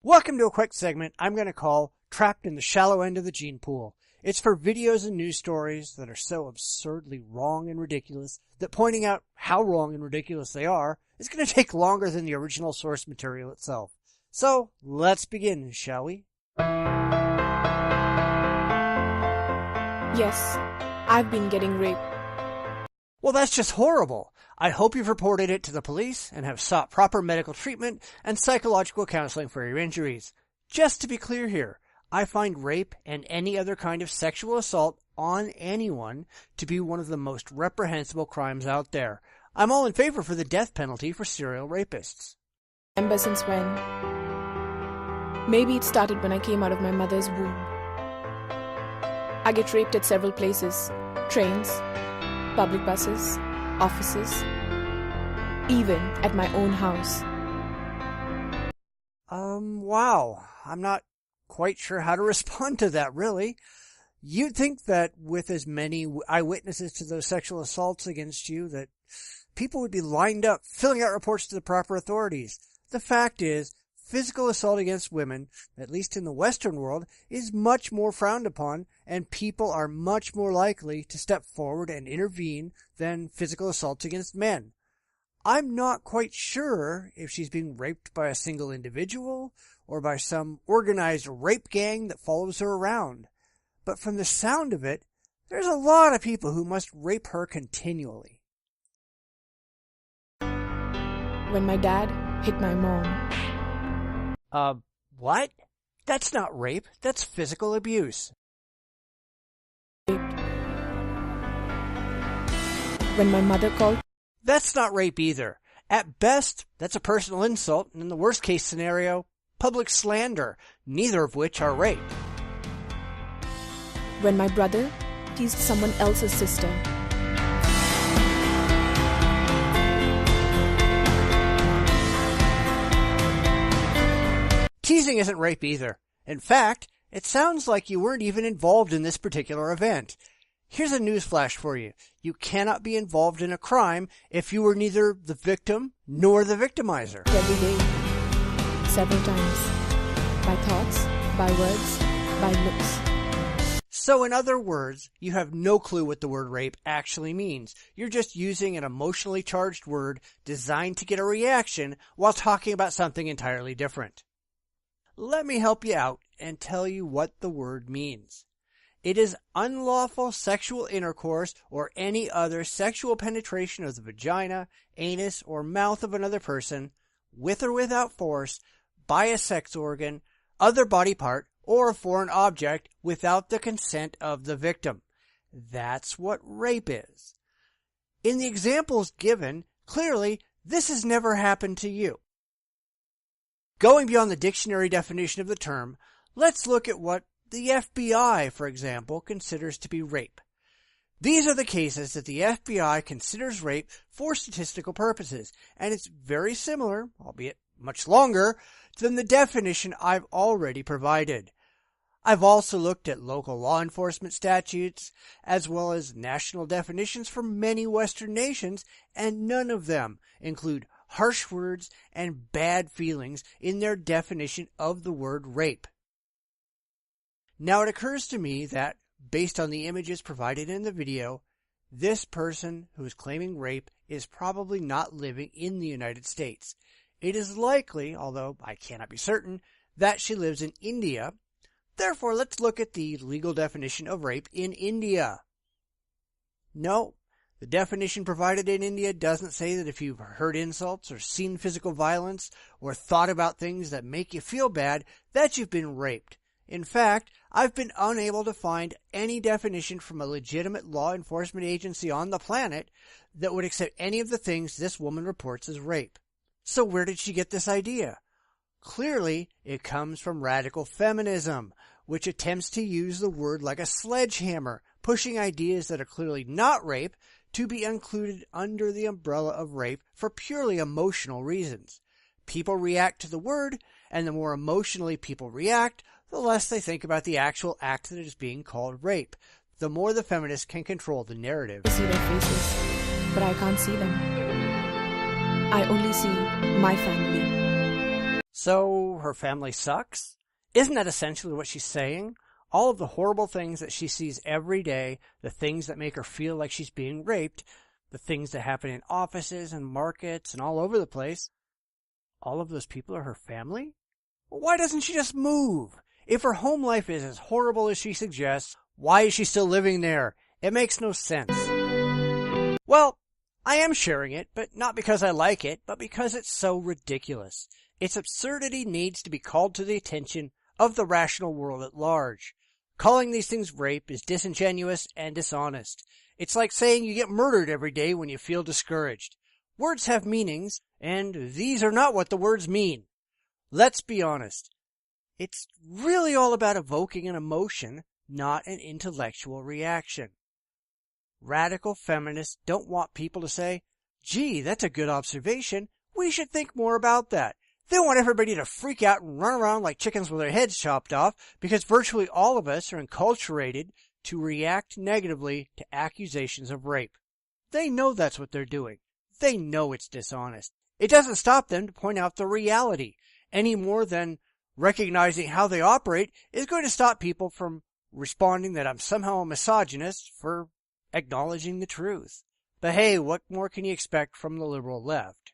Welcome to a quick segment I'm going to call Trapped in the Shallow End of the Gene Pool. It's for videos and news stories that are so absurdly wrong and ridiculous that pointing out how wrong and ridiculous they are is going to take longer than the original source material itself. So, let's begin, shall we? Yes, I've been getting raped. Well, that's just horrible. I hope you've reported it to the police and have sought proper medical treatment and psychological counseling for your injuries. Just to be clear here, I find rape and any other kind of sexual assault on anyone to be one of the most reprehensible crimes out there. I'm all in favor for the death penalty for serial rapists. Remember since when? Maybe it started when I came out of my mother's womb. I get raped at several places. Trains, public buses, offices, even at my own house. Wow. I'm not quite sure how to respond to that, really. You'd think that with as many eyewitnesses to those sexual assaults against you that people would be lined up, filling out reports to the proper authorities. The fact is, physical assault against women, at least in the Western world, is much more frowned upon, and people are much more likely to step forward and intervene than physical assaults against men. I'm not quite sure if she's being raped by a single individual or by some organized rape gang that follows her around. But from the sound of it, there's a lot of people who must rape her continually. When my dad hit my mom. What? That's not rape. That's physical abuse. When my mother called. That's not rape either. At best, that's a personal insult, and in the worst case scenario, public slander, neither of which are rape. When my brother teased someone else's sister. Teasing isn't rape either. In fact, it sounds like you weren't even involved in this particular event. Here's a newsflash for you. You cannot be involved in a crime if you were neither the victim nor the victimizer. Every day, several times. By thoughts, by words, by looks. So in other words, you have no clue what the word rape actually means. You're just using an emotionally charged word designed to get a reaction while talking about something entirely different. Let me help you out and tell you what the word means. It is unlawful sexual intercourse or any other sexual penetration of the vagina, anus, or mouth of another person, with or without force, by a sex organ, other body part, or a foreign object without the consent of the victim. That's what rape is. In the examples given, clearly, this has never happened to you. Going beyond the dictionary definition of the term, let's look at what the FBI, for example, considers to be rape. These are the cases that the FBI considers rape for statistical purposes, and it's very similar, albeit much longer, than the definition I've already provided. I've also looked at local law enforcement statutes, as well as national definitions for many Western nations, and none of them include harsh words and bad feelings in their definition of the word rape. Now it occurs to me that, based on the images provided in the video, this person who is claiming rape is probably not living in the United States. It is likely, although I cannot be certain, that she lives in India. Therefore, let's look at the legal definition of rape in India. No, the definition provided in India doesn't say that if you've heard insults or seen physical violence or thought about things that make you feel bad, that you've been raped. In fact, I've been unable to find any definition from a legitimate law enforcement agency on the planet that would accept any of the things this woman reports as rape. So where did she get this idea? Clearly, it comes from radical feminism, which attempts to use the word like a sledgehammer, pushing ideas that are clearly not rape to be included under the umbrella of rape for purely emotional reasons. People react to the word, and the more emotionally people react, the less they think about the actual act that is being called rape. The more the feminists can control the narrative. I see their faces, but I can't see them. I only see my family. So her family sucks? Isn't that essentially what she's saying? All of the horrible things that she sees every day, the things that make her feel like she's being raped, the things that happen in offices and markets and all over the place, all of those people are her family? Well, why doesn't she just move? If her home life is as horrible as she suggests, why is she still living there? It makes no sense. Well, I am sharing it, but not because I like it, but because it's so ridiculous. Its absurdity needs to be called to the attention of the rational world at large. Calling these things rape is disingenuous and dishonest. It's like saying you get murdered every day when you feel discouraged. Words have meanings, and these are not what the words mean. Let's be honest. It's really all about evoking an emotion, not an intellectual reaction. Radical feminists don't want people to say, "Gee, that's a good observation. We should think more about that." They want everybody to freak out and run around like chickens with their heads chopped off because virtually all of us are enculturated to react negatively to accusations of rape. They know that's what they're doing. They know it's dishonest. It doesn't stop them to point out the reality any more than recognizing how they operate is going to stop people from responding that I'm somehow a misogynist for acknowledging the truth. But hey, what more can you expect from the liberal left?